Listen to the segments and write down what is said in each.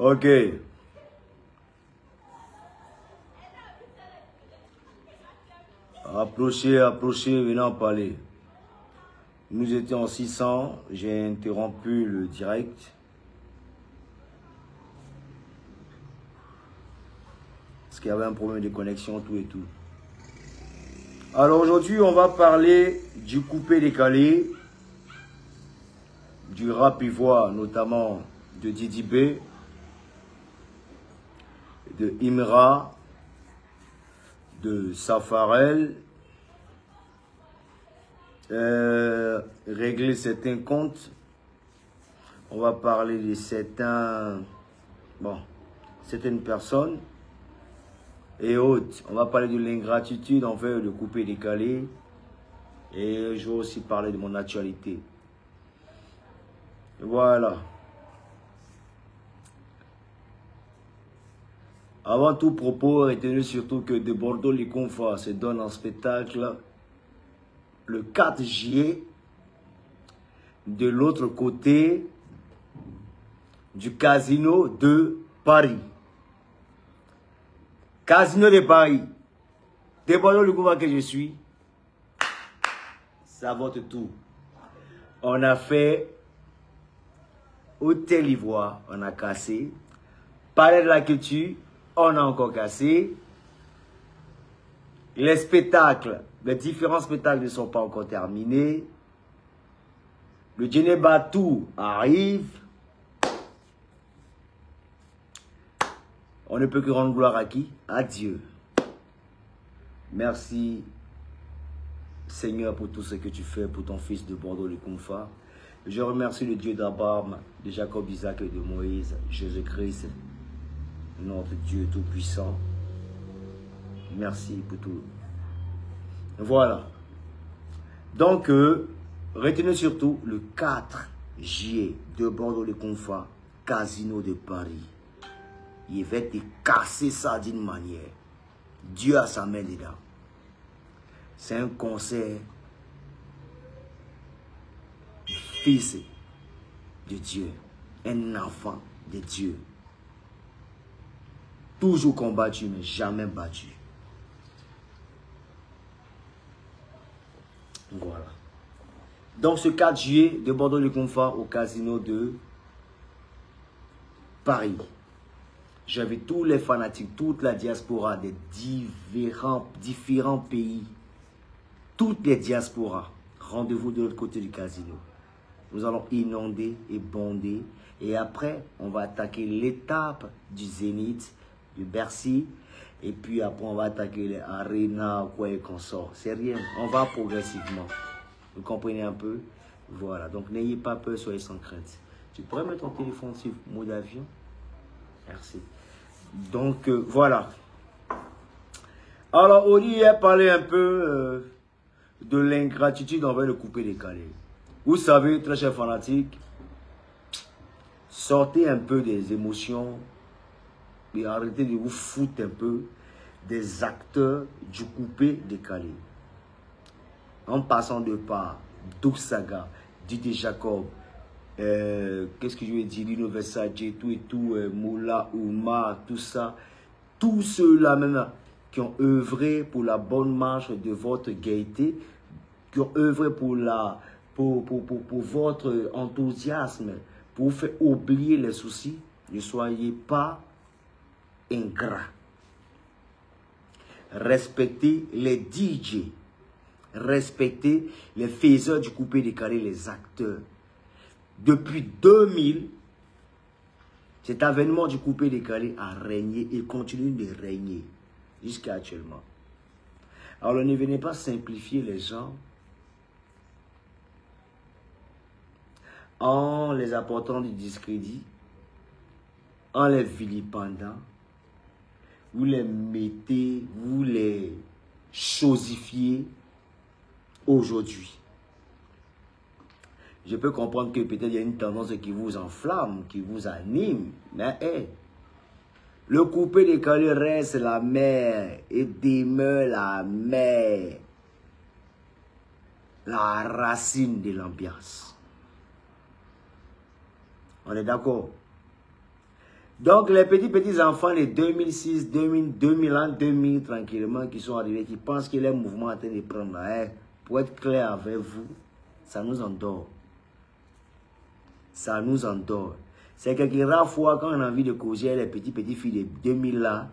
Ok. Approchez, approchez, venez en parler. Nous étions en 600, j'ai interrompu le direct. Parce qu'il y avait un problème de connexion, tout et tout. Alors aujourd'hui, on va parler du coupé-décalé, du rap ivoire, notamment de Didi B, de Imra, de Safarel, régler certains comptes. On va parler de certaines personnes et autres. On va parler de l'ingratitude envers le coupé-décalé et je vais aussi parler de mon actualité. Voilà. Avant tout propos, retenez surtout que de Bordeaux les Confins se donne en spectacle le 4 juillet de l'autre côté du Casino de Paris. Casino de Paris. De Bordeaux le Confins que je suis, ça vote tout. On a fait Hôtel Ivoire, on a cassé. Palais de la Culture, on a encore cassé. Les spectacles, les différents spectacles ne sont pas encore terminés. Le Geneva Tour arrive. On ne peut que rendre gloire à qui? À Dieu. Merci Seigneur pour tout ce que tu fais pour ton fils de Bordeaux le Confins. Je remercie le Dieu d'Abraham, de Jacob, Isaac et de Moïse, Jésus-Christ, notre Dieu tout-puissant. Merci pour tout. Voilà. Donc, retenez surtout le 4 juillet de Bordeaux le Confins, Casino de Paris. Il va te casser ça d'une manière. Dieu a sa main dedans. C'est un concert fils de Dieu, un enfant de Dieu. Toujours combattu, mais jamais battu. Voilà. Donc ce 4 juillet de Bordeaux le Confins au Casino de Paris. J'invite tous les fanatiques, toute la diaspora des différents pays, toutes les diasporas. Rendez-vous de l'autre côté du casino. Nous allons inonder et bonder. Et après, on va attaquer l'étape du Zénith, du Bercy. Et puis après, on va attaquer les arénas, quoi et consorts. C'est rien. On va progressivement. Vous comprenez un peu? Voilà. Donc, n'ayez pas peur, soyez sans crainte. Tu pourrais mettre ton téléphone sur mode avion? Merci. Donc, voilà. Alors, Oli a parlé un peu de l'ingratitude envers le coupé-décalé. Vous savez, très chers fanatiques, sortez un peu des émotions et arrêtez de vous foutre un peu des acteurs du coupé-décalé. En passant de par Doug Saga, Didier Jacob, qu'est-ce que je vais dire, Lino Versace, tout et tout, Moula, Ouma, tout ça, tous ceux-là même qui ont œuvré pour la bonne marche de votre gaieté, qui ont œuvré pour votre enthousiasme, pour vous faire oublier les soucis, ne soyez pas ingrats. Respectez les DJ, respectez les faiseurs du coupé-décalé, les acteurs. Depuis 2000, cet avènement du coupé-décalé a régné et continue de régner jusqu'à actuellement. Alors ne venez pas simplifier les gens en les apportant du discrédit, en les vilipendant, vous les mettez, vous les chosifiez aujourd'hui. Je peux comprendre que peut-être il y a une tendance qui vous enflamme, qui vous anime, mais hey, le coupé-décalé reste la mer et demeure la mer, la racine de l'ambiance. On est d'accord? Donc, les petits enfants de 2006, 2000, 2001, 2000, tranquillement, qui sont arrivés, qui pensent que les mouvements en train de prendre là, pour être clair avec vous, ça nous endort. Ça nous endort. C'est quelques rares fois quand on a envie de causer les petites filles de 2000 là,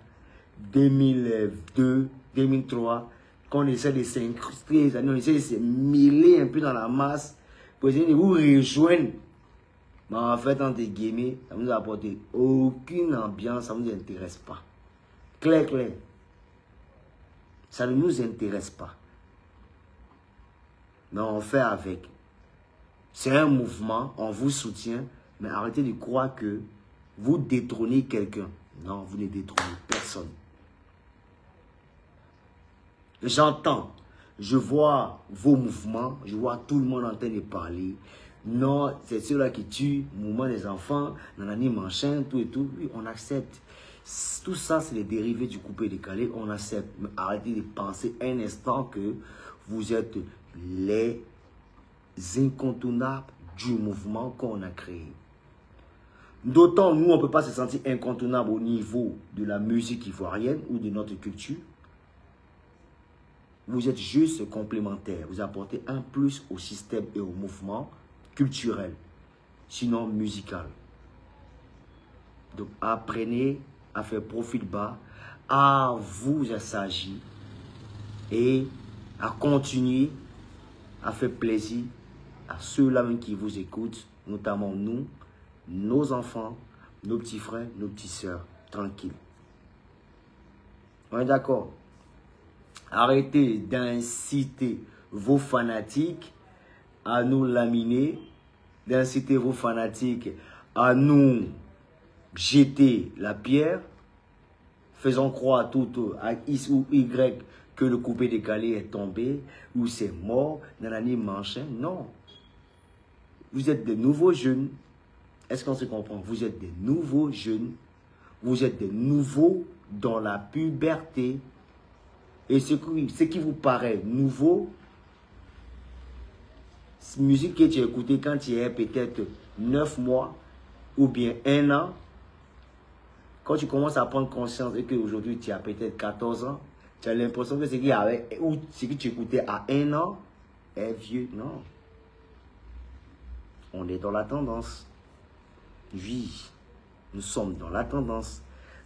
2002, 2003, qu'on essaie de s'incruster, on essaie de se mêler un peu dans la masse, pour essayer de vous rejoindre. Mais en fait, entre guillemets, ça ne nous apporte aucune ambiance, ça ne nous intéresse pas. Clair, clair. Ça ne nous intéresse pas. Mais on fait avec. C'est un mouvement, on vous soutient, mais arrêtez de croire que vous détrônez quelqu'un. Non, vous ne détrônez personne. J'entends, je vois vos mouvements, je vois tout le monde en train de parler. Non, c'est ceux-là qui tuent, mouvement des enfants, nanani machin, tout et tout. Oui, on accepte. Tout ça, c'est les dérivés du coupé-décalé, on accepte. Mais arrêtez de penser un instant que vous êtes les incontournables du mouvement qu'on a créé. D'autant, nous, on ne peut pas se sentir incontournable au niveau de la musique ivoirienne ou de notre culture. Vous êtes juste complémentaires. Vous apportez un plus au système et au mouvement culturel, sinon musical. Donc, apprenez à faire profil bas, à vous assagir et à continuer à faire plaisir à ceux-là qui vous écoutent, notamment nous, nos enfants, nos petits frères, nos petites sœurs. Tranquille. On est d'accord? Arrêtez d'inciter vos fanatiques à nous laminer, d'inciter vos fanatiques à nous jeter la pierre, faisant croire tout à X ou Y que le coupé-décalé est tombé, ou c'est mort, nanani machin. Non. Vous êtes de nouveaux jeunes. Est-ce qu'on se comprend? Vous êtes des nouveaux jeunes. Vous êtes des nouveaux dans la puberté. Et ce qui vous paraît nouveau, musique que tu as écoutée quand tu es peut-être 9 mois ou bien 1 an, quand tu commences à prendre conscience et qu'aujourd'hui tu as peut-être 14 ans, tu as l'impression que ce que tu écoutais à 1 an est vieux. Non. On est dans la tendance. Oui, nous sommes dans la tendance.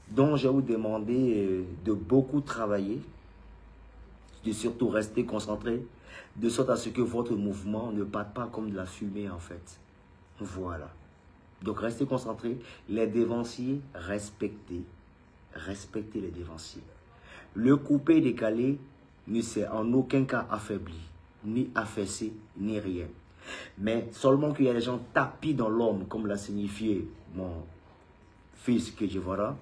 Donc, je vais vous demander de beaucoup travailler, de surtout rester concentré, de sorte à ce que votre mouvement ne parte pas comme de la fumée en fait. Voilà. Donc restez concentré. Les dévanciers, respectez. Respectez les dévanciers. Le coupé décalé ne s'est en aucun cas affaibli, ni affaissé, ni rien. Mais seulement qu'il y a des gens tapis dans l'homme, comme l'a signifié mon fils que je vois.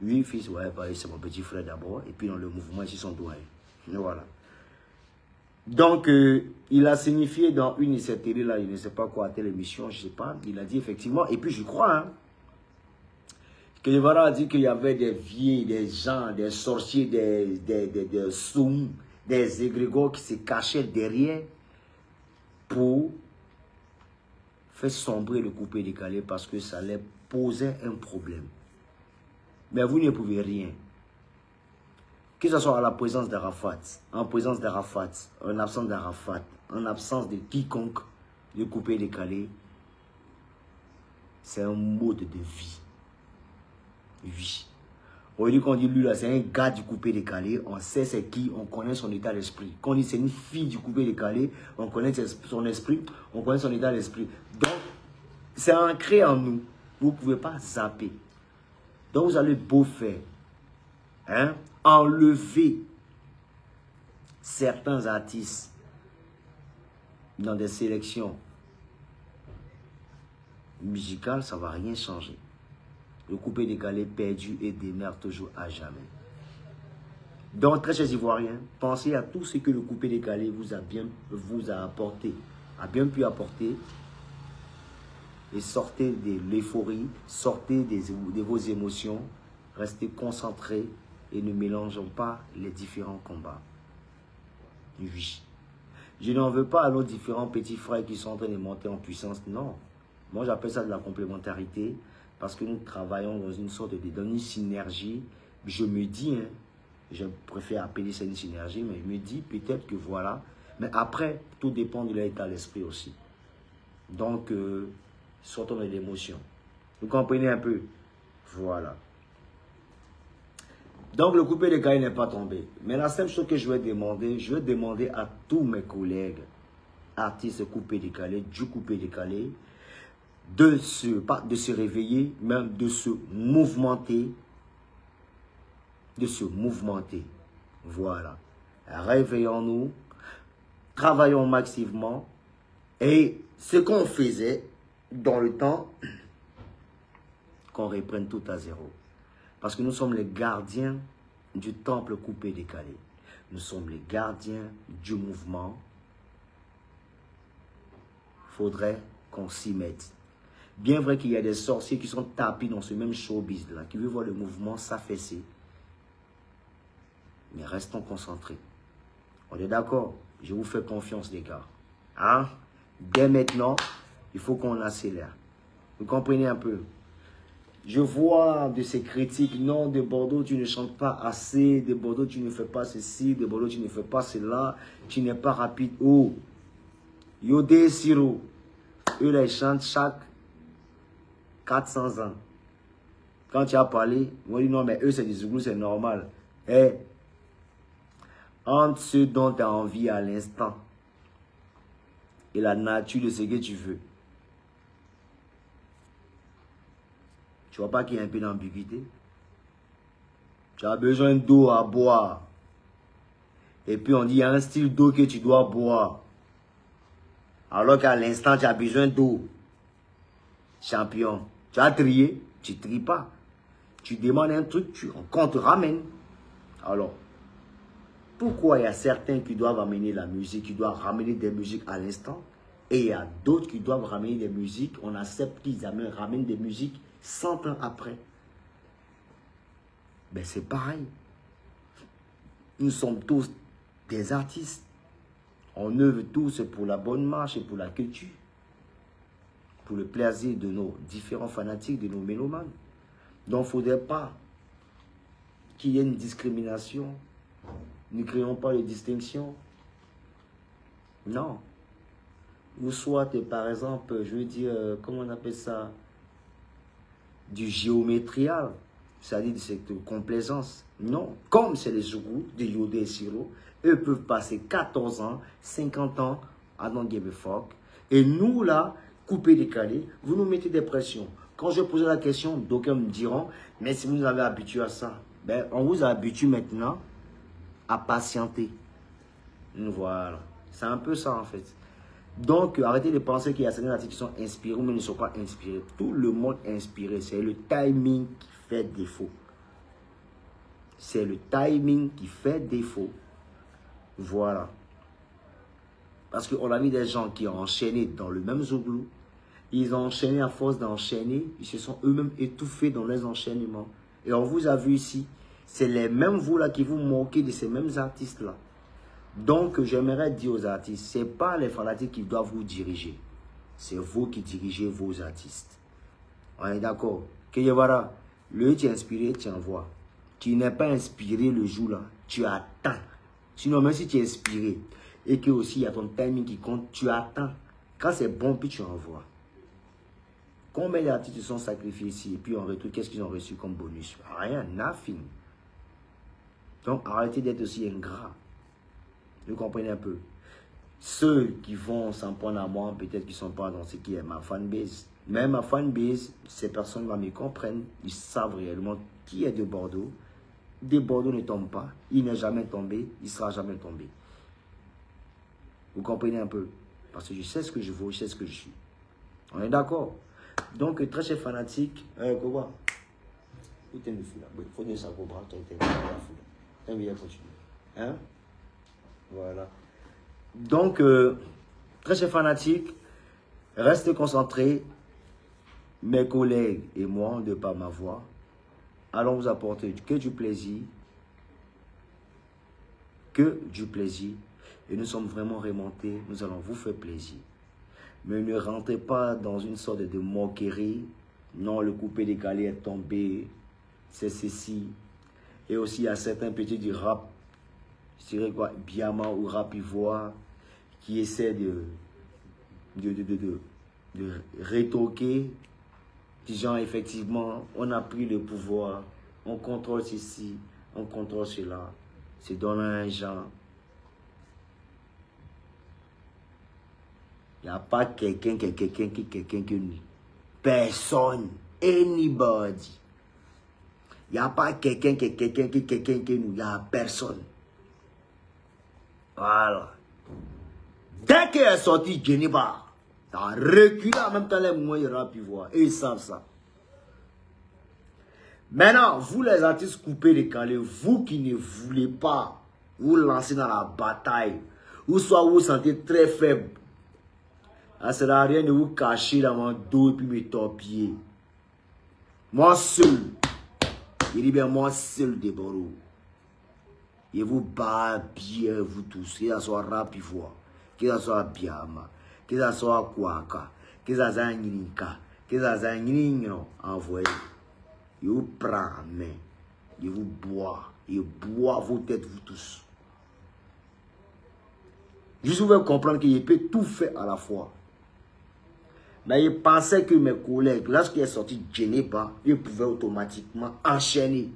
Oui, fils, ouais, c'est mon petit frère d'abord. Et puis dans le mouvement, ici son doigt. Voilà. Donc, il a signifié dans une de ces télé-là, il ne sait pas quoi, à telle émission, je ne sais pas, il a dit effectivement, et puis je crois, hein, que Guevara a dit qu'il y avait des vieilles, des gens, des sorciers, des soum, des égrégores qui se cachaient derrière pour faire sombrer le coupé décalé parce que ça leur posait un problème. Mais vous ne pouvez rien. Que ce soit à la présence d'Arafat, en présence d'Arafat, en absence d'Arafat, en absence de quiconque, le coupé décalé, c'est un mode de vie. Oui. On dit qu'on dit lui là, c'est un gars du coupé décalé, on sait c'est qui, on connaît son état d'esprit. Quand on dit c'est une fille du coupé décalé, on connaît son esprit, on connaît son état d'esprit. Donc, c'est ancré en nous. Vous ne pouvez pas zapper. Donc, vous allez beau faire. Hein? Enlever certains artistes dans des sélections musicales, ça ne va rien changer. Le coupé décalé perdu et demeure toujours à jamais. Donc, très chers Ivoiriens, pensez à tout ce que le coupé décalé vous a apporté, a bien pu apporter, et sortez de l'euphorie, sortez de vos émotions, restez concentrés et ne mélangeons pas les différents combats. Oui. Je n'en veux pas à nos différents petits frères qui sont en train de monter en puissance. Non. Moi, j'appelle ça de la complémentarité. Parce que nous travaillons dans une sorte dans une synergie. Je me dis, hein, je préfère appeler ça une synergie, mais je me dis peut-être que voilà. Mais après, tout dépend de l'état d'esprit aussi. Donc, sortons de l'émotion. Vous comprenez un peu? Voilà. Donc, le coupé décalé n'est pas tombé. Mais la seule chose que je vais demander à tous mes collègues, artistes coupé décalé, du coupé décalé, de se réveiller, même de se mouvementer. De se mouvementer. Voilà. Réveillons-nous, travaillons massivement. Et ce qu'on faisait dans le temps, qu'on reprenne tout à zéro. Parce que nous sommes les gardiens du temple coupé décalé. Nous sommes les gardiens du mouvement. Il faudrait qu'on s'y mette. Bien vrai qu'il y a des sorciers qui sont tapis dans ce même showbiz-là, qui veulent voir le mouvement s'affaisser. Mais restons concentrés. On est d'accord? Je vous fais confiance, les gars. Hein? Dès maintenant, il faut qu'on accélère. Vous comprenez un peu? Je vois de ces critiques, non, de Bordeaux, tu ne chantes pas assez, de Bordeaux, tu ne fais pas ceci, de Bordeaux, tu ne fais pas cela, tu n'es pas rapide. Oh, Yodé Siro, eux, là, ils chantent chaque 400 ans. Quand tu as parlé, moi, je dis non, mais eux, c'est des Zouglous, c'est normal. Eh, entre ce dont tu as envie à l'instant et la nature de ce que tu veux, tu vois pas qu'il y a un peu d'ambiguïté? Tu as besoin d'eau à boire. Et puis on dit, il y a un style d'eau que tu dois boire. Alors qu'à l'instant, tu as besoin d'eau. Champion. Tu as trié, tu ne tries pas. Tu demandes un truc, on te ramène. Alors, pourquoi il y a certains qui doivent amener la musique, qui doivent ramener des musiques à l'instant, et il y a d'autres qui doivent ramener des musiques, on accepte qu'ils ramènent des musiques 100 ans après. Ben c'est pareil. Nous sommes tous des artistes. On œuvre tous pour la bonne marche et pour la culture. Pour le plaisir de nos différents fanatiques, de nos mélomanes. Donc il ne faudrait pas qu'il y ait une discrimination. Ne créons pas de distinction. Non. Ou soit, par exemple, je veux dire, comment on appelle ça? Du géométrial, c'est-à-dire de cette complaisance. Non. Comme c'est les Zougous de Yodé et Siro, eux peuvent passer 14 ans, 50 ans à non give a fuck. Et nous, là, coupé décalé, vous nous mettez des pressions. Quand je posais la question, d'aucuns me diront, mais si vous nous avez habitué à ça, ben, on vous habitue maintenant à patienter. Voilà. C'est un peu ça, en fait. Donc, arrêtez de penser qu'il y a certains artistes qui sont inspirés, mais ils ne sont pas inspirés. Tout le monde est inspiré. C'est le timing qui fait défaut. C'est le timing qui fait défaut. Voilà. Parce qu'on a vu des gens qui ont enchaîné dans le même zouglou. Ils ont enchaîné à force d'enchaîner. Ils se sont eux-mêmes étouffés dans les enchaînements. Et on vous a vu ici. C'est les mêmes vous là qui vous moquez de ces mêmes artistes-là. Donc, j'aimerais dire aux artistes, ce n'est pas les fanatiques qui doivent vous diriger. C'est vous qui dirigez vos artistes. On est d'accord? Que voilà, le tu es inspiré, tu envoies. Tu n'es pas inspiré le jour-là, tu attends. Sinon, même si tu es inspiré et que aussi il y a ton timing qui compte, tu attends. Quand c'est bon, puis tu envoies. Combien d'artistes se sont sacrifiés ici et puis en retour, qu'est-ce qu'ils ont reçu comme bonus? Rien, nothing. Donc, arrêtez d'être aussi ingrats. Vous comprenez un peu? Ceux qui vont s'en prendre à moi, peut-être qu'ils ne sont pas dans ce qui est ma fanbase. Même ma fanbase, ces personnes-là me comprennent. Ils savent réellement qui est de Bordeaux. De Bordeaux ne tombe pas. Il n'est jamais tombé. Il ne sera jamais tombé. Vous comprenez un peu? Parce que je sais ce que je vaux, je sais ce que je suis. On est d'accord? Donc, très chers fanatiques, quoi? Où t'es le fou là? Il faut donner ça au bras, tu es là. T'as bien continuer. Hein? Voilà. Donc, très chers fanatiques, restez concentrés. Mes collègues et moi, de par ma voix, allons vous apporter que du plaisir. Que du plaisir. Et nous sommes vraiment remontés. Nous allons vous faire plaisir. Mais ne rentrez pas dans une sorte de moquerie Non, le coupé décalé est tombé. C'est ceci. Et aussi, il y a certains petits du rap, je dirais quoi, Biama ou rap ivoire, qui essaient de rétoquer. Disant effectivement, on a pris le pouvoir, on contrôle ceci, on contrôle cela. C'est dans un genre. Il n'y a pas quelqu'un que nous. Personne. Anybody. Il n'y a pas quelqu'un que nous. Il n'y a personne. Voilà. Dès qu'elle est sortie, Geneva, ça a reculé en même temps les moyens de pu voir. Et ils savent ça. Maintenant, vous les artistes coupés décalés, vous qui ne voulez pas vous lancer dans la bataille, ou soit vous vous sentez très faible, ça ne sert à rien de vous cacher dans mon dos et puis me torpiller. Moi seul, il dit bien moi seul de Boro. Et vous bats bien vous tous, que ce soit rap ivoire, que ce soit Biama, que ce soit Kwaka, que ce soit Nyinika, que ce soit Nyinyo, envoyez. Il vous prend en main, il vous boit, il boit vos têtes vous tous. Juste vous pouvez comprendre qu'il peut tout faire à la fois. Mais il pensait que mes collègues, lorsqu'il est sorti de Geneva, ils pouvaient automatiquement enchaîner.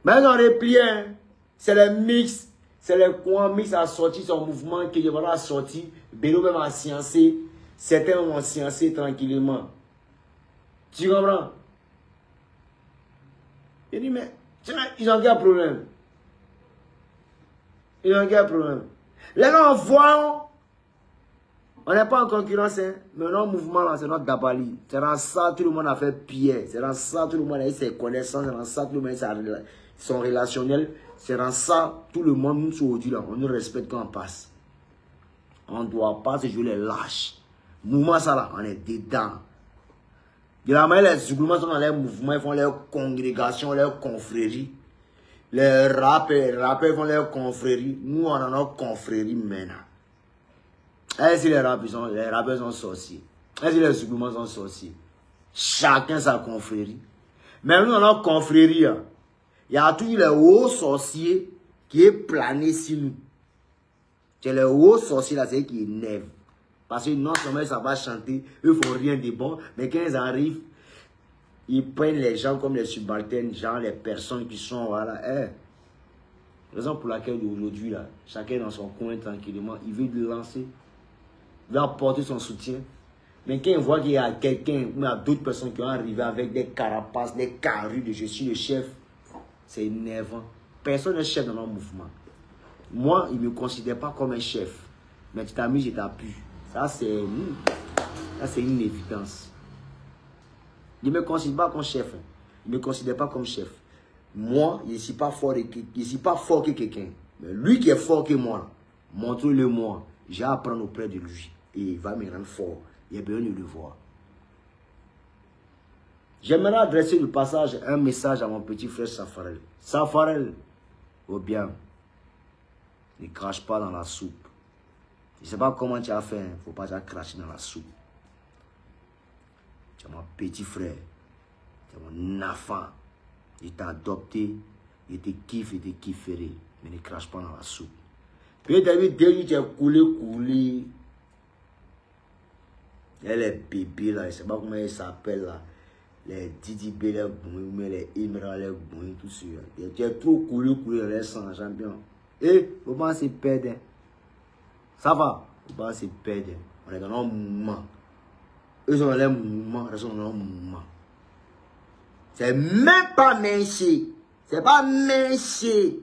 Mais dans les pliés, c'est les mix, c'est les coins mix a sorti son mouvement, qui a sorti, Bélo même a sciencé, certains ont sciencé tranquillement. Tu comprends? Il dit, mais ils ont quel problème? Ils ont quel problème? Les gens voient. On n'est pas en concurrence, hein? Mais notre mouvement, là, c'est notre Dabali. C'est dans ça tout le monde a fait pierre. C'est dans ça tout le monde a eu ses connaissances. C'est dans ça tout le monde a eu son relationnel. C'est dans ça tout le monde, nous, aujourd'hui, là, on nous respecte quand on passe. On ne doit pas se jouer les lâches. Mouvement, ça, là, on est dedans. De la manière, les Zouglumans sont dans les mouvements, ils font leurs congrégations, leurs confréries. Les rappeurs font leurs confréries. Nous, on a notre confrérie maintenant. Est-ce que les rappeurs sont sorciers? Est-ce que les Zouglumans sont sorciers? Chacun sa confrérie. Mais nous, dans notre confrérie, il y a toujours les hauts sorciers qui est plané sur nous. C'est les hauts sorciers là, c'est qui énervent. Parce que non seulement ça va chanter, eux ne font rien de bon, mais quand ils arrivent, ils prennent les gens comme les subalternes, genre les personnes qui sont, voilà, raison pour laquelle aujourd'hui, là, chacun dans son coin tranquillement, il veut lancer, il veut apporter son soutien. Mais quand il voit qu'il y a quelqu'un, ou il y a d'autres personnes qui vont arriver avec des carapaces, des carrures de je suis le chef, c'est énervant. Personne n'est chef dans notre mouvement. Moi, il ne me considère pas comme un chef. Mais tu t'amuses, je t'appuie. Ça, c'est une évidence. Il ne me considère pas comme chef. Il ne me considère pas comme chef. Moi, je ne suis pas fort que quelqu'un. Mais lui qui est fort que moi, montre-le moi. J'ai à apprendre auprès de lui. Et il va me rendre fort. Il a besoin de le voir. J'aimerais adresser le passage, un message à mon petit frère Safarel. Safarel, oh bien, ne crache pas dans la soupe. Je ne sais pas comment tu as fait, il ne faut pas cracher dans la soupe. Tu es mon petit frère, tu es mon enfant. Il t'a adopté, il te kiffe, il te kifferait, mais ne crache pas dans la soupe. Peut-être que tu as coulé. Il y a les bébés là, je ne sais pas comment ils s'appellent là. Les Didi B, les Boum, les Imra, les Boum, tout ça. Tu es trop coulé dans les sangs, champion. Et, faut pas se perdre. Ça va, faut pas se perdre. On est dans un mouvement. Eux sont dans les mouvements, ils sont dans un mouvement. C'est même pas minché. C'est pas minché.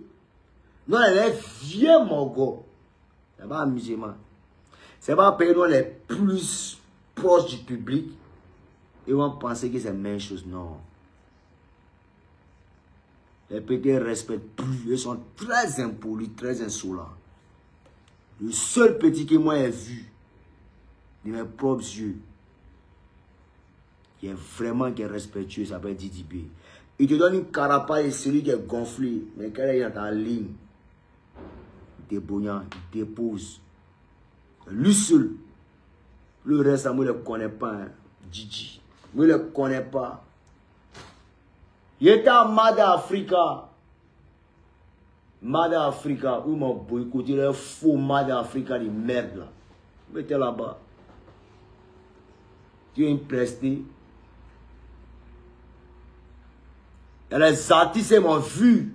Nous, les vieux mongols. C'est pas amusement. C'est pas payer nous les plus proches du public. Ils vont penser que c'est la même chose. Non. Les petits ne respectent plus. Ils sont très impolis, très insolents. Le seul petit que moi j'ai vu de mes propres yeux, qui est vraiment respectueux, ça s'appelle Didi B. Il te donne une carapace et celui qui est gonflé, mais quand il est dans la ligne, il débouillant, il dépose. Lui seul. Le reste, moi, je ne le connais pas. Hein. Gigi. Moi, je ne le connais pas. Il était à Mad-Africa. Mad-Africa, où m'a boycotté les faux Mad-Africa de merde là. Mettez là-bas. Tu es impresté. Et les artistes m'ont vu.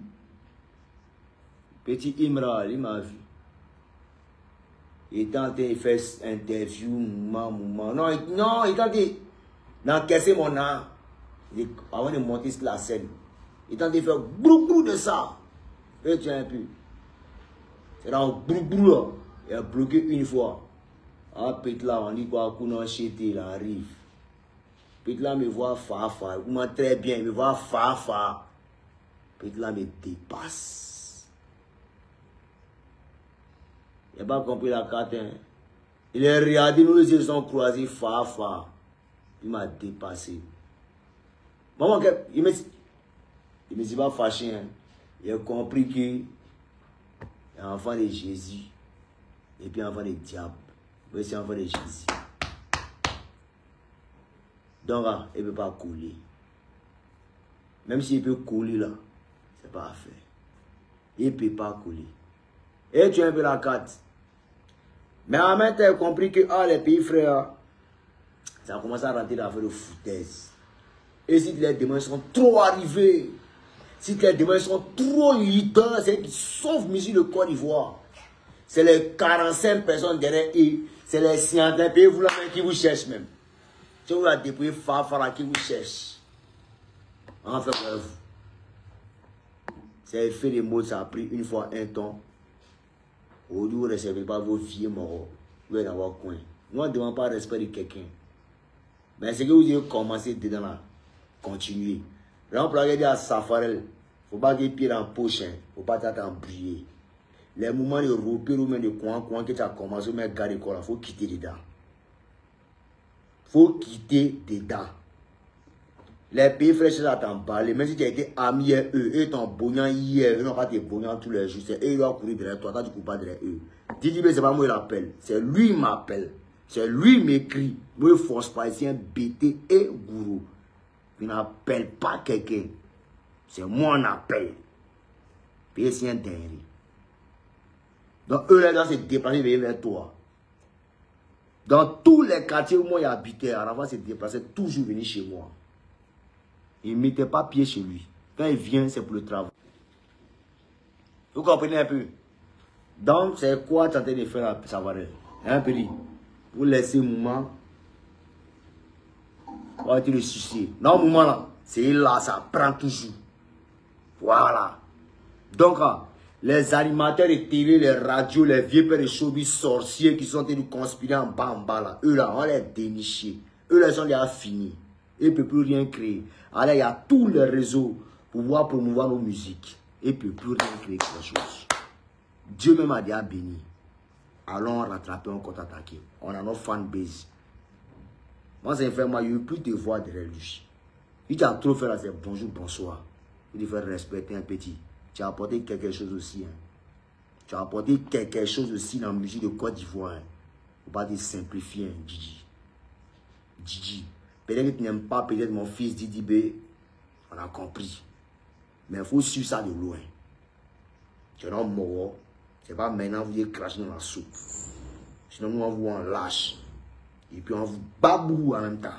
Petit Imra, il m'a vu. Il était en train de faire interview, moment. Non, il était en train d'encaisser mon âme. Avant de monter sur la scène. Il est en train de faire brou de ça. Et tu as un peu. C'est dans le brou là. Il a bloqué une fois. Ah, Petla, on dit quoi, qu'on a acheté, il arrive. Petla me voit fa. Il m'a très bien, il me voit fa. Petla me dépasse. Il n'a pas compris la carte. Hein. Il est regardé, nous les yeux sont croisés, fa. Il m'a dépassé. Maman, il me dit pas fâché. Hein. Il a compris que il est enfant de Jésus et puis enfant de diable. Oui, c'est enfant de Jésus. Donc, il ne peut pas couler. Même s'il peut couler là, c'est pas à faire. Il ne peut pas couler. Et tu as un peu la carte. Mais en même temps, tu as compris que les pays frères, ça a commencé à rentrer dans l'affaire de foutaise. Et si les démons sont trop arrivés, si les démons sont trop irritants, c'est qu'ils sauvent Monsieur le Côte d'Ivoire. C'est les 45 personnes derrière eux. C'est les scientifiques pays vous qui vous cherchent même. Si vous la dépouillez Fafara qui vous cherche. En fait, vous. C'est fait des mots, ça a pris une fois un temps. Aujourd'hui, vous ne recevez pas vos vieux morts. Vous allez avoir coin. Nous, on ne demande pas le respect de quelqu'un. Mais c'est que vous avez commencé dedans là. Continuez. Là, on peut regarder à Safarel. Il ne faut pas qu'il y ait pied dans la poche. Il ne faut pas t'embrouiller. Les moments de repère ou même de coin que tu as commencé, mais garder quoi, il faut quitter dedans. Il faut quitter dedans. Les pays fraîches là t'en parler, même si tu as été ami à eux, eux t'ont bognan hier, eux n'ont pas été bognan tous les jours, c'est eux qui doivent courir derrière toi, toi tu ne cours pas derrière eux. Didi, c'est pas moi qui l'appelle, c'est lui qui m'appelle, c'est lui qui m'écrit. Moi je force pas ici un BT et gourou. Il n'appelle pas quelqu'un, c'est moi qui appelle. Puis c'est un dingue. Donc eux là, c'est déplacé vers toi. Dans tous les quartiers où moi j'habitais, avant c'est déplacé, toujours venir chez moi. Il ne mettait pas pied chez lui. Quand il vient, c'est pour le travail. Vous comprenez un peu? Donc, c'est quoi tu es en train de faire à Savarel? Un peu dit. Vous laissez le moment. Vous allez le sucer. Dans le moment là, c'est là, ça prend toujours. Voilà. Donc, les animateurs de télé, les radios, les vieux pères de showbiz sorciers qui sont en train de conspirer en bas là, eux là, on les déniché. Eux là, ils sont déjà finis. Ils ne peuvent plus rien créer. Alors, il y a tous les réseaux pour pouvoir promouvoir nos musiques. Ils ne peuvent plus rien créer quelque chose. Dieu même a déjà béni. Allons rattraper, on compte attaquer. On a notre fanbase. Moi, c'est un frère, moi, il n'y a plus de voix derrière lui. Si tu as trop fait là, c'est bonjour, bonsoir. Il faut respecter un petit. Tu as apporté quelque chose aussi. Hein. Tu as apporté quelque chose aussi dans la musique de Côte d'Ivoire. Il ne faut pas te simplifier, hein, Gigi. Gigi. Peut-être que tu n'aimes pas peut-être mon fils Didi B. On a compris. Mais il faut suivre ça de loin. Tu es un homme mort. Ce n'est pas maintenant vous allez cracher dans la soupe. Sinon, nous, on vous en lâche. Et puis, on vous babou en même temps.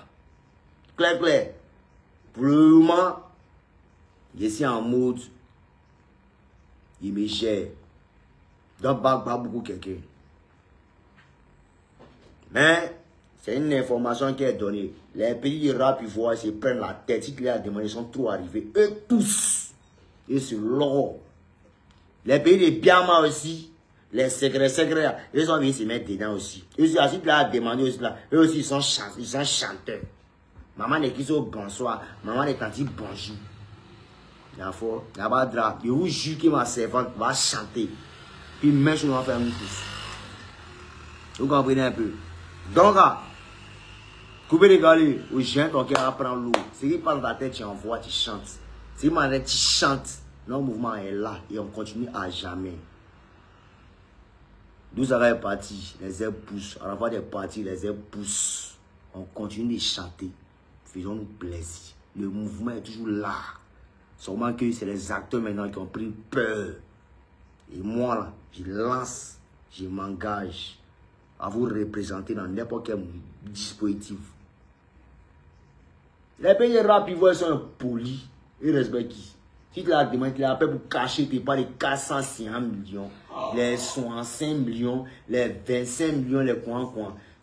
Clair. Pour le moment, je suis en mode. Il me gère. Donc, babou quelqu'un. Mais, c'est une information qui est donnée. Les pays de rap, ils voient, ils se prennent la tête. Si tu les as demandé, ils sont trop arrivés. Eux tous, ils se l'ont. Les pays de Biama aussi, les secrets, ils ont venus se mettre dedans aussi. Eux aussi, si tu les as demandé aussi, là, eux aussi, ils sont chanteurs. Maman n'est qui sont bonsoir, maman n'est tanti bonjour. D'accord? Il n'y a pas de drap. Je vous jure que ma servante va chanter. Puis même je vais faire un pouce. Vous comprenez un peu? Donc, coupez les galets, aux gens qui apprennent l'eau. C'est qui parle dans ta tête, tu envoies, tu chantes. C'est qui parle tu chantes. Le mouvement est là et on continue à jamais. D'où ça est parti, les airs poussent. À la fois des parties, les airs poussent. On continue de chanter. Faisons-nous plaisir. Le mouvement est toujours là. Seulement que c'est les acteurs maintenant qui ont pris peur. Et moi, là, je lance, je m'engage à vous représenter dans n'importe quel dispositif. Les pays arabes, ils sont polis et respectent qui. Si tu la demandes, tu l'appelles pour cacher tes pas les 450 millions, les 65 millions, les 25 millions, les coins.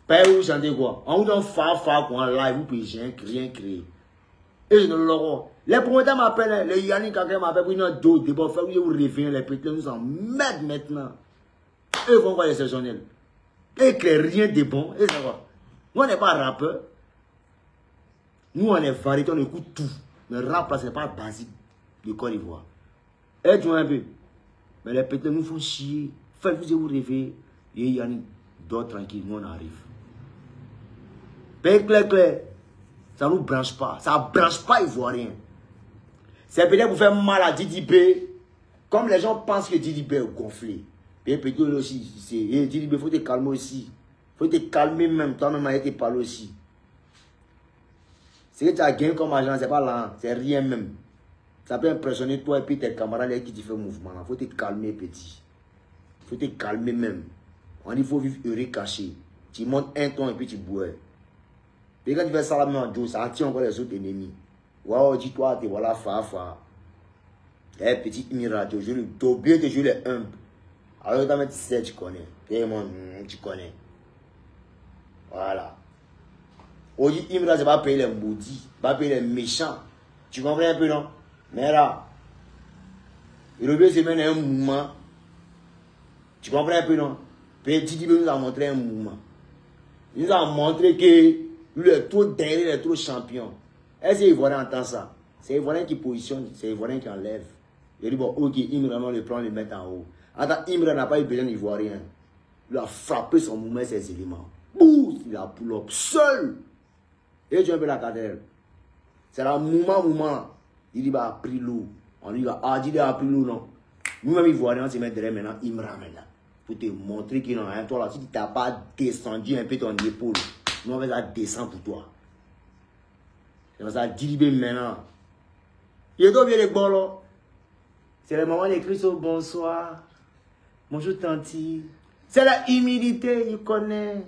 Pas où chantez quoi. On vous donne quoi, live, vous pouvez rien créer. Et je ne l'aurai. Les promoteurs m'appellent, les Yannick Kaké m'appellent pour une dose de bon, vous revenir, les pétins nous en mettent maintenant. Eux vont voir les saisonniers. Et créent rien de bon. Et ça va. Nous, on n'est pas rappeur. Nous, on est variété, on écoute tout. Mais rap, là, ce n'est pas basique de Côte d'Ivoire. Aide-moi un peu. Mais les pétins nous font chier. Faites-vous vous réveiller. Et Yannick dort tranquille, nous, on arrive. Père clair. Ça ne nous branche pas. Ça ne branche pas Ivoirien. C'est peut-être pour faire mal à Didi B. Comme les gens pensent que Didi B est gonflé. Et peut-être aussi, Didi B, il faut te calmer aussi. Il faut te calmer même. Toi-même, il faut te parler aussi. Ce que tu as gagné comme argent, ce n'est pas là. C'est rien même. Ça peut impressionner toi et puis tes camarades qui te font mouvement. Il faut te calmer, petit. Il faut te calmer même. Il faut vivre heureux caché. Tu montes un ton et puis tu bois. Et quand tu fais ça la main en dos, ça attire encore les autres ennemis. Waouh, dis-toi, te voilà, fa. Eh, petit Imira, tu joues le dos, bien tu joues les humbles. Alors, tu sais, tu connais. Tu connais. Voilà. Aujourd'hui, Imira, c'est pas payer les maudits, pas payer les méchants. Tu comprends un peu, non? Mais là, il revient se mettre un mouvement. Tu comprends un peu, non? Petit Dibé nous a montré un mouvement. Il nous a montré que lui est trop derrière, il est trop champion. Est-ce que les Ivoiriens entendent ça? C'est les Ivoiriens qui positionnent, c'est les Ivoiriens qui enlèvent. Il dit bon, ok, Imran, on le prend, on le met en haut. Attends, Imran n'a pas eu besoin d'Ivoirien. Il a frappé son mouvement, ses éléments. Bouh, il a pull-up seul. Et tu as un peu la cadère. C'est le mouvement. Il dit bah, a pris l'eau. On lui va, ah, il a pris l'eau, non. Nous-mêmes, Ivoiriens, on se met derrière maintenant, Imran maintenant. Pour te montrer qu'il en a un. Toi là, si tu n'as pas descendu un peu ton épaule, nous on va la descendre pour toi. C'est ça, Dibé maintenant. Il est bien les bons là. C'est le moment d'écrire au bonsoir. Bonjour tanti. C'est la humilité, il connaît.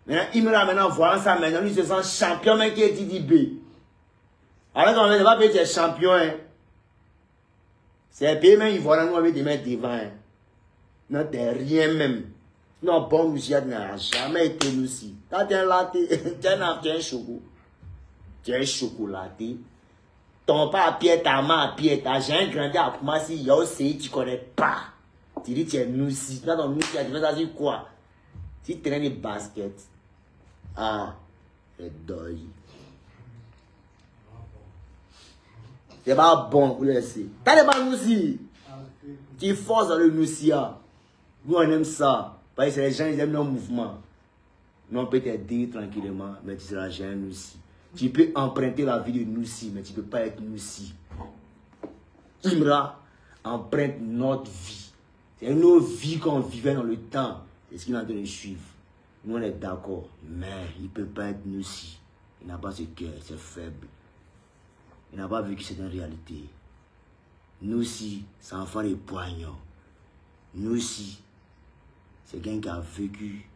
Maintenant, il me l'a maintenant, voilà ça maintenant, lui se sent champion, mais qui est Dibé. Alors qu'on ne va pas payer champion, hein. C'est payé même, il voit nous avec des mettre devant, hein. Non, t'es rien même. Non, bon, nous n'a jamais été nous si. Quand t'es un latte, t'es un chocolat. Tu es un chocolaté. Ton pas à pied, ta main à pied, ta j'ai un grandi à moi si il y a aussi, tu connais pas. Tu dis, tu es nous si. Dans ton nous si, tu fais ça sur quoi? Tu traînes des baskets. Ah, c'est deuil. C'est pas bon pour laisser. T'as des pas nous si. Tu forces dans le nous si. Nous, on aime ça. Parce que les gens, ils aiment leur mouvement. Nous, on peut t'aider tranquillement, mais tu seras jamais nous si. Tu peux emprunter la vie de Noussi, mais tu ne peux pas être Noussi. Imra emprunte notre vie. C'est nos vies qu'on vivait dans le temps. C'est ce qu'il est en train de suivre. Nous, on est d'accord, mais il ne peut pas être Noussi. Il n'a pas ce cœur, c'est faible. Il n'a pas vu que c'est une réalité. Noussi, c'est un enfant de poignons. Noussi, c'est quelqu'un qui a vécu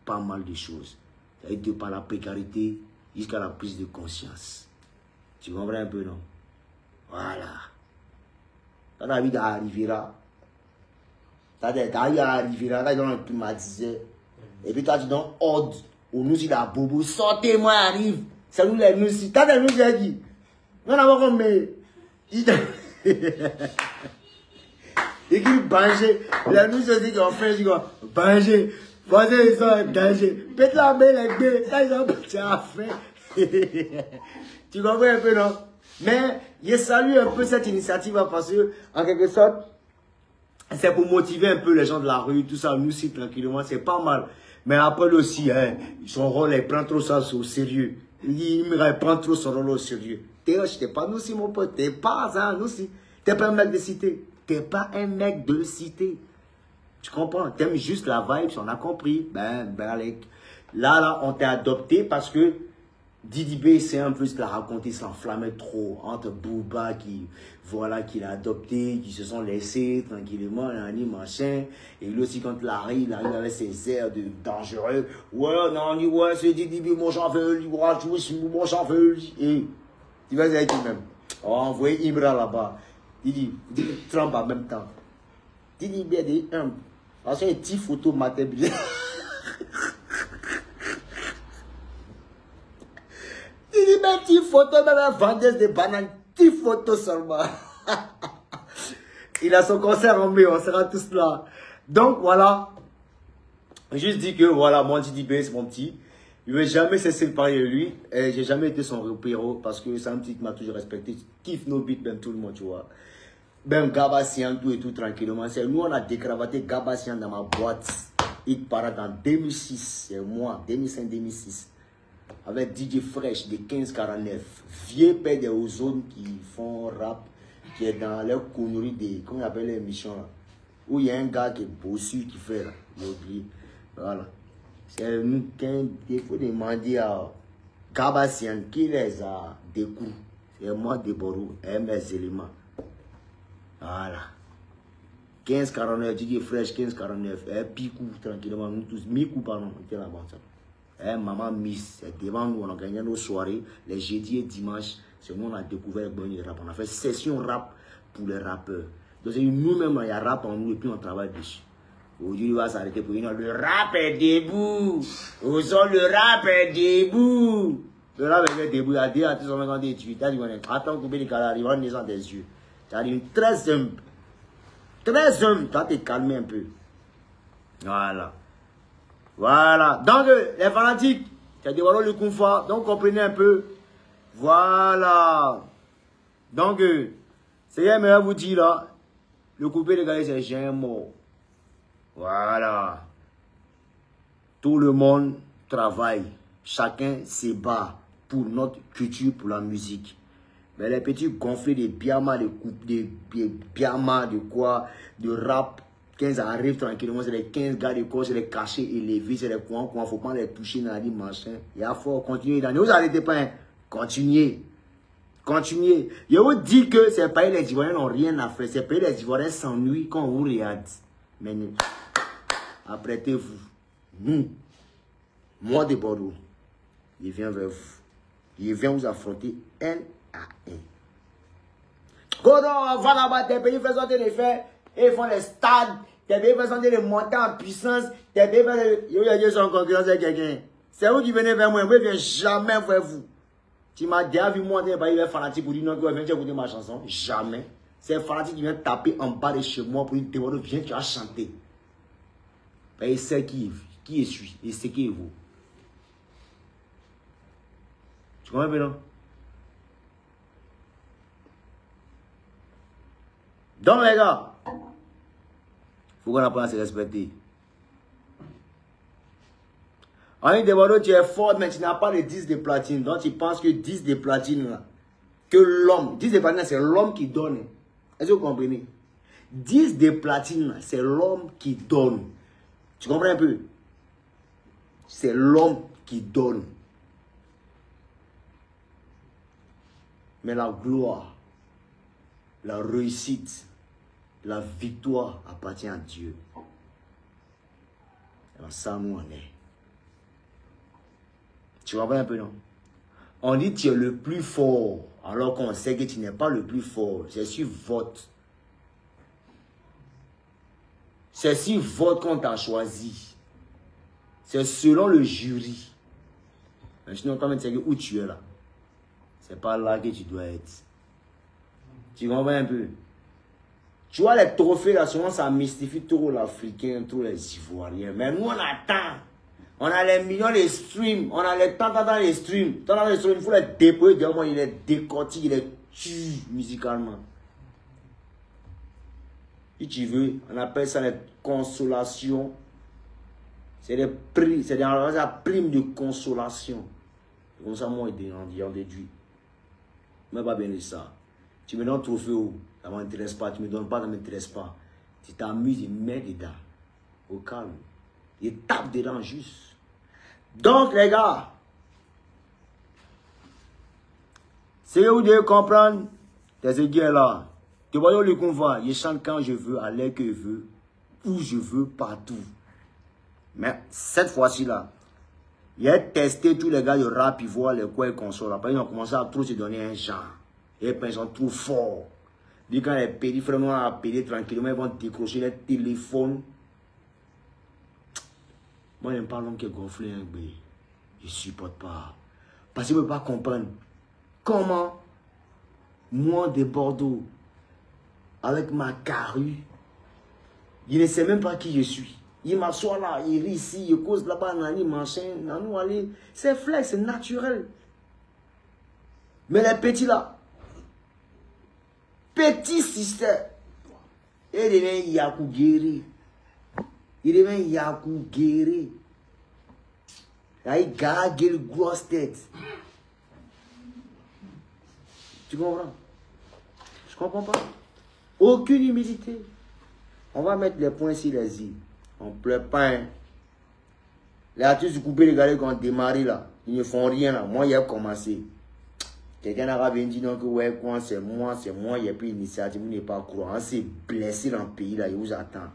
pas mal de choses. Ça a été par la précarité jusqu'à la prise de conscience. Tu comprends un peu, non? Voilà. Quand la vie arrivera, ta vie arrivera, quand on climatisé, et puis toi tu donnes ordre aux nous, il a bobo, sortez-moi, arrive. C'est nous les nous, si t'as des nous, j'ai dit. Non, on va comme, il dit, banger, les nous, je dis qu'on fait, je dis qu'on, banger. Ils sont en danger. Peut-être la main, les deux, ça, ils ont pas à faire. Tu comprends un peu, non? Mais, je salue un peu cette initiative parce que, en quelque sorte, c'est pour motiver un peu les gens de la rue, tout ça, nous aussi, tranquillement, c'est pas mal. Mais après aussi, hein, son rôle, il prend trop ça au sérieux. Il prend trop son rôle au sérieux. T'es pas nous aussi, mon pote. T'es pas ça, nous aussi. T'es pas un mec de cité. T'es pas un mec de cité. Tu comprends? T'aimes juste la vibe, on a compris. Là, on t'a adopté parce que Didi B, c'est un peu ce qu'il a raconté, il s'enflammait trop entre Booba qui, voilà, qu'il a adopté, qui se sont laissés tranquillement, machin. Et lui aussi, quand il arrive avec ses airs de dangereux. Ouais, non, ouais, c'est Didi B, moi j'en veux, moi j'en veux. Et tu vas dire lui-même. On va envoyer Imra là-bas. Didi Trump en même temps. Didi B, il est humble. Parce qu'il y a une petite photo matin. Il dit, mais petite photo, même la vendeuse de bananes, petite photo seulement. Il a son concert en mai, on sera tous là. Donc voilà, juste dit que voilà, moi Didi B, c'est mon petit. Je ne vais jamais cesser de parler de lui. Et j'ai jamais été son repéro parce que c'est un petit qui m'a toujours respecté. Kiffe nos beats, même tout le monde, tu vois. Ben Gabassian, tout et tout tranquillement. C'est nous, on a décravaté Gabassian dans ma boîte. Il paraît en 2006, c'est moi, 2005-2006. Avec DJ Fresh de 1549, vieux père des Ozones qui font rap, qui est dans leur connerie de, comment on appelle l'émission là, où il y a un gars qui est bossu qui fait là, j'ai oublié, voilà. C'est nous qu'il faut demander à Gabassian qui les a découvert, c'est moi Deborou, et mes éléments, voilà. 1549, DJ Fresh 1549, et Picou tranquillement, nous tous, Mikou pardon, on était là-bas. Maman Miss, c'est devant nous, on a gagné nos soirées, les jeudis et dimanches, c'est nous on a découvert le bon rap. On a fait session rap pour les rappeurs. Donc nous-mêmes, il y a rap en nous et puis on travaille dessus. Aujourd'hui, il va s'arrêter pour dire le rap est debout. Le rap est debout. Le rap est debout. Il y a des artistes qui sont des tweets. Attends, couper les cadavres, ils vont naître des yeux. C'est-à-dire très humble. Très humble. Tu vas te calmer un peu. Voilà. Voilà. Donc, les fanatiques, c'est dévoilé le confort. Donc, comprenez un peu. Voilà. Donc, c'est ce que je vous dis là. Le coupé de gars, c'est jamais mort. Voilà. Tout le monde travaille. Chacun se bat pour notre culture, pour la musique. Mais les petits gonflés de biama, de coupe, de biama, de quoi, de rap. 15 arrivent tranquillement, c'est les 15 gars de corps, c'est les cachets élevés, c'est les coins, il ne faut pas les toucher dans la vie, machin. Il faut continuer. Ne vous arrêtez pas, hein. Continuez. Continuez. Je vous dis que ces pays, les Ivoiriens n'ont rien à faire. Ces pays, les Ivoiriens s'ennuient quand on vous regarde. Mais apprêtez-vous. Moi de Bordeaux, je viens vers vous. Je viens vous affronter un à un. Quand on va là-bas, tes pays font sortir les faits, et ils font les stades. Tes pays font sortir les montées en puissance. Tes pays font les... Yo, ils sont en concurrence avec quelqu'un. C'est vous qui venez vers moi. Moi, je ne viens jamais vers vous. Tu m'as déjà vu monter, il est fanatique pour dire non, viens écouter ma chanson. Jamais. C'est un fanatique qui vient taper en bas de chez moi pour dire viens, tu vas chanter. Il sait qui je suis. Il sait qui est vous. Tu comprends maintenant? Donc les gars, il faut qu'on apprenne à se respecter. En une Bordeaux, tu es fort, mais tu n'as pas de 10 de platine. Donc tu penses que 10 de platine, là, que l'homme, 10 de platine, c'est l'homme qui donne. Est-ce que vous comprenez? 10 de platine, c'est l'homme qui donne. Tu comprends un peu? C'est l'homme qui donne. Mais la gloire, la réussite, la victoire appartient à Dieu. Alors ça, nous, on est. Tu comprends un peu, non? On dit que tu es le plus fort, alors qu'on sait que tu n'es pas le plus fort. C'est sur vote. C'est sur vote qu'on t'a choisi. C'est selon le jury. Mais sinon, quand même, tu sais où tu es là. C'est pas là que tu dois être. Tu comprends un peu? Tu vois les trophées là, souvent ça mystifie trop l'Africain, trop les Ivoiriens. Mais nous on attend. On a les millions de streams. On a les temps les streams. Tant dans les streams, il faut les déployer. D'ailleurs, il les décortique, il les tue musicalement. Si tu veux, on appelle ça les consolations. C'est des prix, c'est des primes de consolation. Comme ça, moi, il en déduit. Mais pas bien de ça. Tu me donnes un trophée, ça ne m'intéresse pas. Tu ne me donnes pas, ça ne m'intéresse pas. Tu t'amuses, il met dedans. Au calme. Il tape dedans juste. Donc, les gars, c'est vous devez comprendre, ces guerres-là. Tu vois, le convoi, je chante quand je veux, à l'heure que je veux, où je veux, partout. Mais cette fois-ci là, il a testé tous les gars de rap, ils voient les quoi et consoles. Après, ils ont commencé à trop se donner un genre. Et puis, ils sont trop forts. Puis quand les périphrères vont appeler tranquillement, ils vont décrocher les téléphones. Moi, j'aime pas l'homme qui est gonflé, hein, mais je ne supporte pas. Parce qu'il ne peut pas comprendre comment, moi de Bordeaux, avec ma carrue, il ne sait même pas qui je suis. Il m'assoit là, il rit ici, il cause là-bas, nani, machin, nanou, allez. C'est flex, c'est naturel. Mais les petits là, petit système, il devient Yakou guéri. Il devient Yakou guéri. Il garde une grosse tête. Tu comprends? Je comprends pas. Aucune humilité. On va mettre les points sur les i. On pleure pas. Hein. Les artistes du coupé, les gars qui ont démarré là, ils ne font rien là. Moi, il a commencé. Quelqu'un a dit que ouais, quoi, c'est moi, il n'y a plus d'initiative, vous n'êtes pas au courant. On s'est blessé dans le pays là, il vous attend.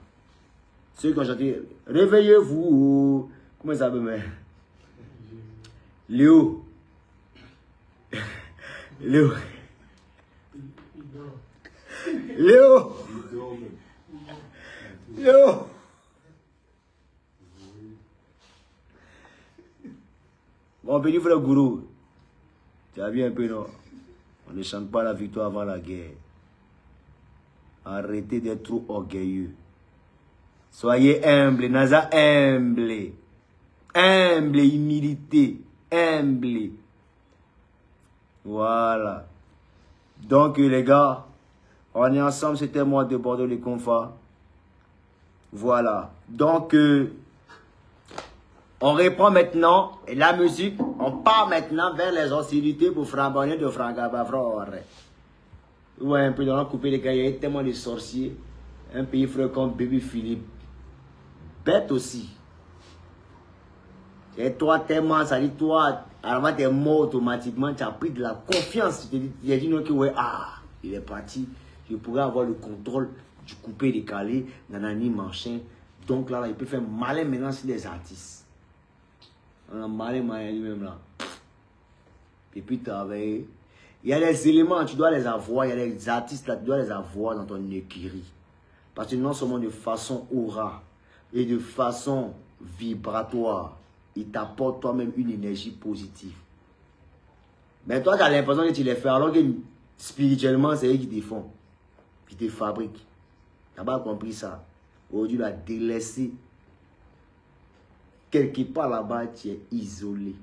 Ceux qui ont chanté, réveillez-vous. Comment ça s'appelle? Léo. Léo. Léo. Léo. Mon petit frère Gourou, tu as vu un peu, non? On ne chante pas la victoire avant la guerre. Arrêtez d'être trop orgueilleux. Soyez humble, Naza humble. Humble, humilité. Humble. Voilà. Donc les gars, on est ensemble, c'était moi de Bordeaux les Confas. Voilà. Donc on reprend maintenant la musique. On part maintenant vers les hostilités pour frambonner de Francabafrore. Ouais, un peu dans le coupé les gars, il y a tellement de sorciers. Un pays frère comme Baby Philippe. Bête aussi. Et toi, tellement, ça dit toi, avant t'es mort automatiquement, tu as pris de la confiance. Tu as dit non que ouais, ah, il est parti. Je pourrais avoir le contrôle du coupé décalé, nanani, machin. Donc là, il peut faire malin maintenant sur les artistes. On a malin lui-même là. Et puis travailler. Il y a des éléments, tu dois les avoir. Il y a des artistes là, tu dois les avoir dans ton écurie. Parce que non seulement de façon aura et de façon vibratoire, il t'apporte toi-même une énergie positive. Mais toi, tu as l'impression que tu les fais alors que spirituellement, c'est eux qui te font, qui te fabriquent. Tu n'as pas compris ça. Aujourd'hui, tu as délaissé. Quelque part là-bas, tu es isolé.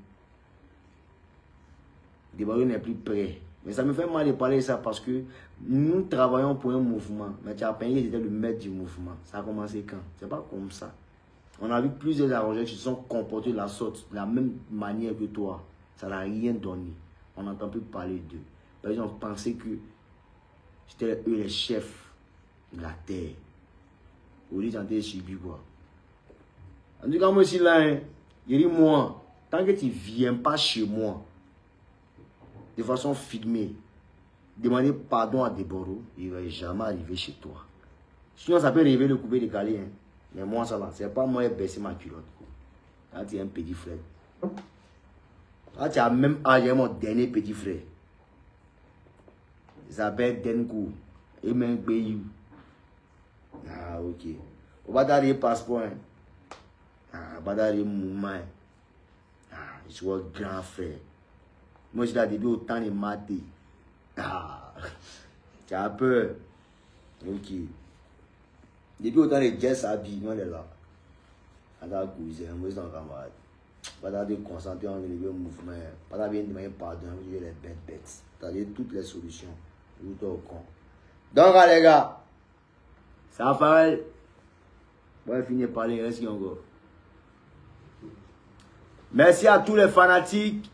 Le barreau n'est plus prêt. Mais ça me fait mal de parler de ça parce que nous travaillons pour un mouvement. Mais tu as payé, c'était le maître du mouvement. Ça a commencé quand? C'est pas comme ça. On a vu plusieurs arrangeurs qui se sont comportés de la sorte, de la même manière que toi. Ça n'a rien donné. On n'entend plus parler d'eux. Ils ont pensé que c'était eux les chefs de la terre. Aujourd'hui, j'en ai suivi quoi. En tout cas, moi aussi là, hein, je dis moi, tant que tu ne viens pas chez moi, de façon filmée, demander pardon à Deborah, il ne va jamais arriver chez toi. Sinon, ça peut arriver le coupé décalé. Hein. Mais moi, ça là, c'est pas moi qui ai baissé ma culotte. Là, tu es un petit frère. Là, tu as même âgé mon dernier petit frère. Il s'appelle Denkou. Et même Bayou. Ah, ok. On va donner passeport. Hein. Ah, on va donner mouvement. Ah, je suis un grand frère. Moi, je l'ai dit autant de maté. Ah, tu as peur. Ok. Depuis autant de gestes habillés, on est là. On a cousin, moi, je suis un camarade. Pas de concentrer en le mouvement. Pas de demander pardon, je les bêtes. C'est-à-dire toutes les solutions. Tout au con. Donc, les gars, ça va faire. On va finir par les restes encore. Merci à tous les fanatiques.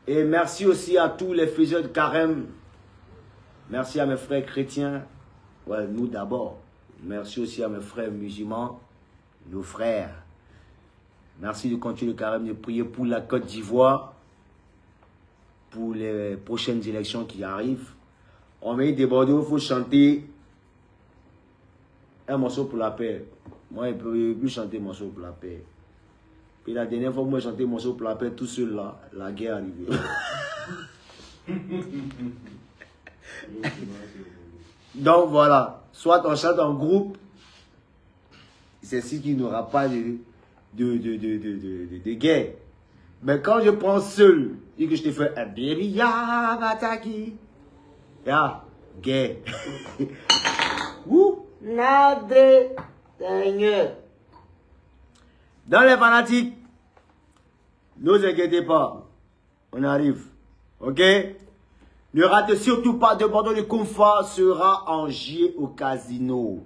Et merci aussi à tous les faiseurs de carême. Merci à mes frères chrétiens. Ouais, nous d'abord. Merci aussi à mes frères musulmans. nos frères. Merci de continuer quand même de prier pour la Côte d'Ivoire, pour les prochaines élections qui arrivent. On va y déborder, il faut chanter un morceau pour la paix. Moi, je ne peux plus chanter un morceau pour la paix. Puis la dernière fois que moi j'ai chanté un morceau pour la paix, tout seul là, la guerre est arrivée. Donc voilà, soit on chante en groupe, c'est ce qui n'aura pas de guerre. Mais quand je prends seul et que je te fais un Beria Bataki, ya, guerre. Ouh, nade, Seigneur. Dans les fanatiques, ne vous inquiétez pas, on arrive. Ok? Ne ratez surtout pas de Bordeaux. Le Kumfa sera en juillet au casino.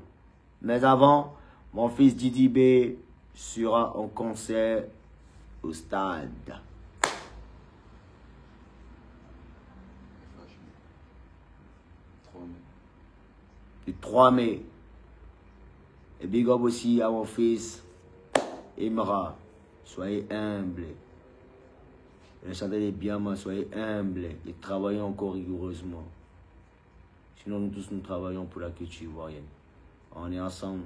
Mais avant, mon fils Didi B sera en concert au stade. Le 3 mai. Et big up aussi à mon fils Imra. Soyez humbles. Le chanteur est bien, mais soyez humbles et travaillez encore rigoureusement. Sinon, nous tous, nous travaillons pour la culture ivoirienne. On est ensemble.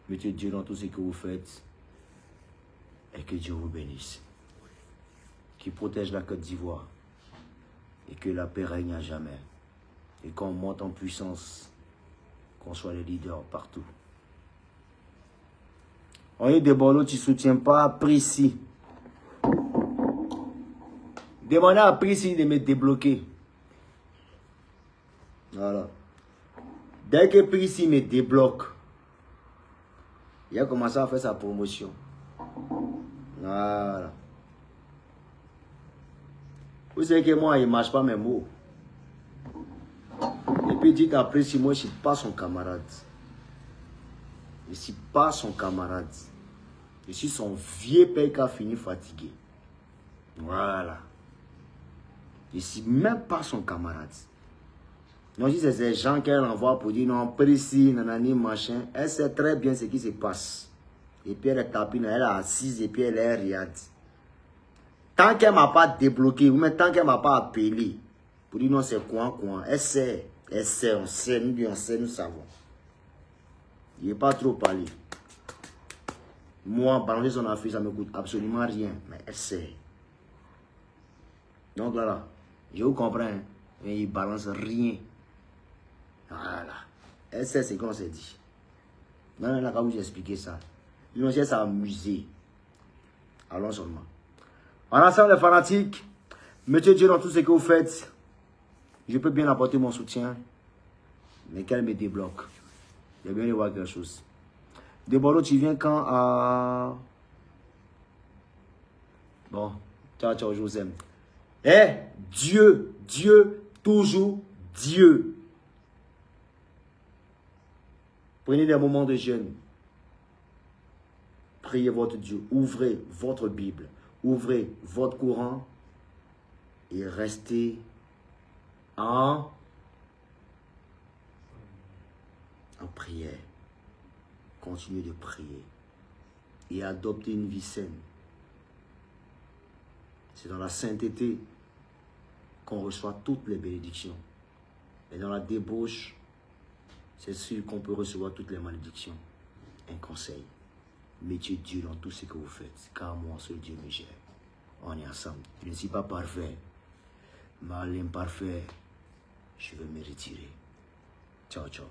Mettez Dieu dans tout ce que vous faites. Et que Dieu vous bénisse. Qu'il protège la Côte d'Ivoire. Et que la paix règne à jamais. Et qu'on monte en puissance. Qu'on soit les leaders partout. On est des bolos, tu ne soutiens pas Prissy. Demandez à Prissy de me débloquer. Voilà. Dès que Prissy me débloque, il a commencé à faire sa promotion. Voilà. Vous savez que moi, il ne marche pas mes mots. Et puis dites à Prissy, moi, je ne suis pas son camarade. Je ne suis pas son camarade. Je suis son vieux père qui a fini fatigué. Voilà. Je ne suis même pas son camarade. Donc, si c'est ces gens qu'elle envoie pour dire non, précis, nanani, machin, elle sait très bien ce qui se passe. Et puis elle est tapine, elle est assise et puis elle est riade. Tant qu'elle ne m'a pas débloqué, ou même tant qu'elle ne m'a pas appelé, pour dire non, c'est quoi, elle sait, on sait, nous savons. Il n'est pas trop parlé. Moi, balancer son affaire, ça ne me coûte absolument rien. Mais elle sait. Donc là, je vous comprends. Hein, mais il ne balance rien. Voilà. Elle sait ce qu'on s'est dit. Non, là, quand vous expliquez ça. Ils ont essayé de s'amuser. Allons seulement. En ensemble, les fanatiques, mettez Dieu dans tout ce que vous faites. Je peux bien apporter mon soutien. Mais qu'elle me débloque. Il y a bien de voir quelque chose. De Bordeaux, tu viens quand à... Bon, ciao, ciao, je vous aime. Eh, Dieu, Dieu, toujours Dieu. Prenez des moments de jeûne. Priez votre Dieu. Ouvrez votre Bible. Ouvrez votre Coran. Et restez en prière. Continuez de prier. Et adoptez une vie saine. C'est dans la sainteté qu'on reçoit toutes les bénédictions. Et dans la débauche, c'est sûr qu'on peut recevoir toutes les malédictions. Un conseil. Mettez Dieu dans tout ce que vous faites. Car moi, seul Dieu me gère. On est ensemble. Je ne suis pas parfait. Mais à l'imparfait, je vais me retirer. Ciao, ciao.